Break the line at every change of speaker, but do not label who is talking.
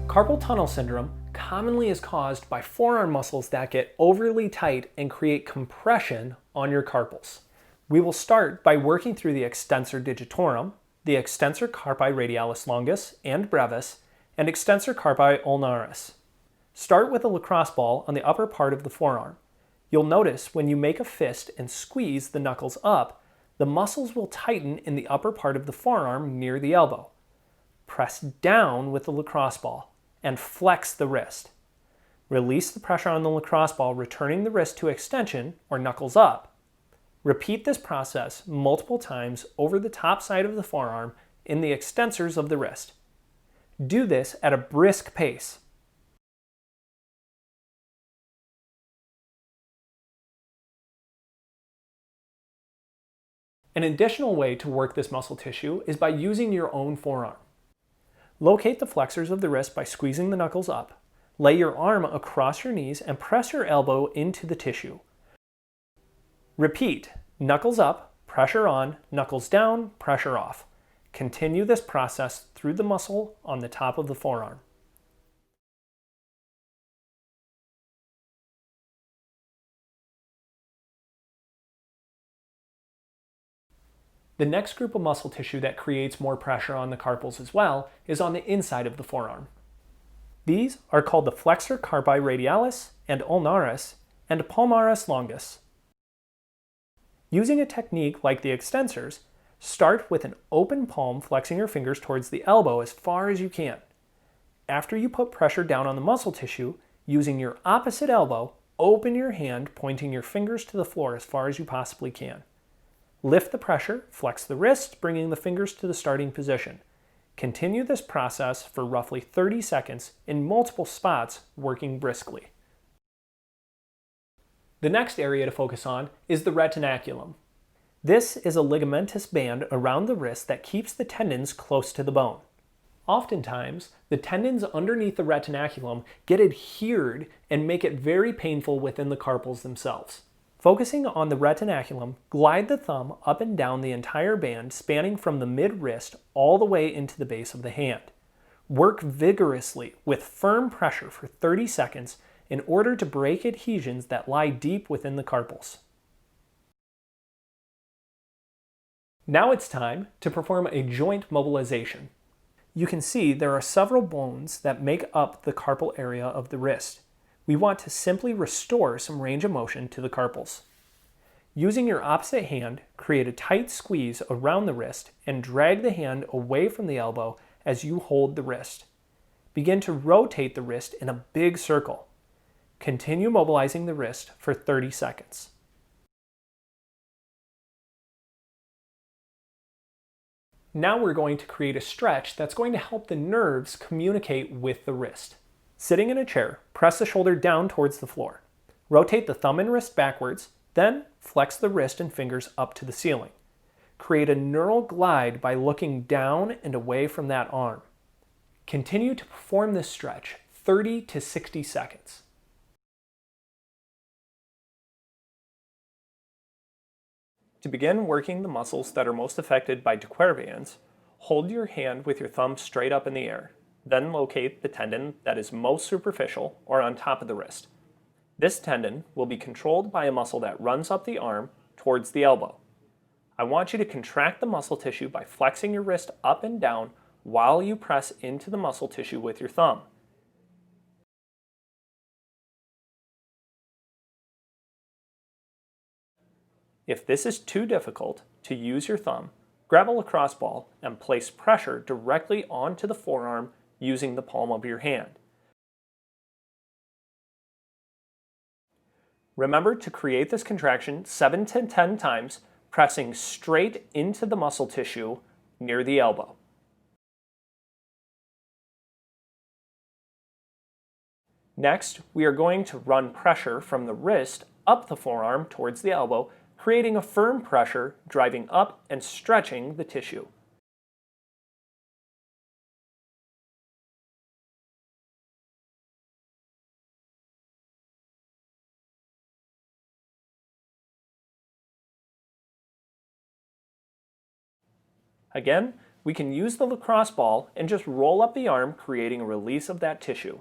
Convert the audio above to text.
Carpal tunnel syndrome commonly is caused by forearm muscles that get overly tight and create compression on your carpals. We will start by working through the extensor digitorum, the extensor carpi radialis longus and brevis, and extensor carpi ulnaris. Start with a lacrosse ball on the upper part of the forearm. You'll notice when you make a fist and squeeze the knuckles up, the muscles will tighten in the upper part of the forearm near the elbow. Press down with the lacrosse ball and flex the wrist. Release the pressure on the lacrosse ball, returning the wrist to extension or knuckles up. Repeat this process multiple times over the top side of the forearm in the extensors of the wrist. Do this at a brisk pace. An additional way to work this muscle tissue is by using your own forearm. Locate the flexors of the wrist by squeezing the knuckles up. Lay your arm across your knees and press your elbow into the tissue. Repeat, knuckles up, pressure on, knuckles down, pressure off. Continue this process through the muscle on the top of the forearm. The next group of muscle tissue that creates more pressure on the carpals as well is on the inside of the forearm. These are called the flexor carpi radialis and ulnaris and palmaris longus. Using a technique like the extensors, start with an open palm flexing your fingers towards the elbow as far as you can. After you put pressure down on the muscle tissue, using your opposite elbow, open your hand pointing your fingers to the floor as far as you possibly can. Lift the pressure, flex the wrist, bringing the fingers to the starting position. Continue this process for roughly 30 seconds in multiple spots, working briskly. The next area to focus on is the retinaculum. This is a ligamentous band around the wrist that keeps the tendons close to the bone. Oftentimes, the tendons underneath the retinaculum get adhered and make it very painful within the carpals themselves. Focusing on the retinaculum, glide the thumb up and down the entire band, spanning from the mid-wrist all the way into the base of the hand. Work vigorously with firm pressure for 30 seconds in order to break adhesions that lie deep within the carpals. Now it's time to perform a joint mobilization. You can see there are several bones that make up the carpal area of the wrist. We want to simply restore some range of motion to the carpals. Using your opposite hand, create a tight squeeze around the wrist and drag the hand away from the elbow as you hold the wrist. Begin to rotate the wrist in a big circle. Continue mobilizing the wrist for 30 seconds. Now we're going to create a stretch that's going to help the nerves communicate with the wrist. Sitting in a chair, press the shoulder down towards the floor. Rotate the thumb and wrist backwards, then flex the wrist and fingers up to the ceiling. Create a neural glide by looking down and away from that arm. Continue to perform this stretch 30 to 60 seconds. To begin working the muscles that are most affected by DeQuervains, hold your hand with your thumb straight up in the air. Then locate the tendon that is most superficial or on top of the wrist. This tendon will be controlled by a muscle that runs up the arm towards the elbow. I want you to contract the muscle tissue by flexing your wrist up and down while you press into the muscle tissue with your thumb. If this is too difficult to use your thumb, grab a lacrosse ball and place pressure directly onto the forearm using the palm of your hand. Remember to create this contraction 7 to 10 times, pressing straight into the muscle tissue near the elbow. Next, we are going to run pressure from the wrist up the forearm towards the elbow, creating a firm pressure, driving up and stretching the tissue. Again, we can use the lacrosse ball and just roll up the arm, creating a release of that tissue.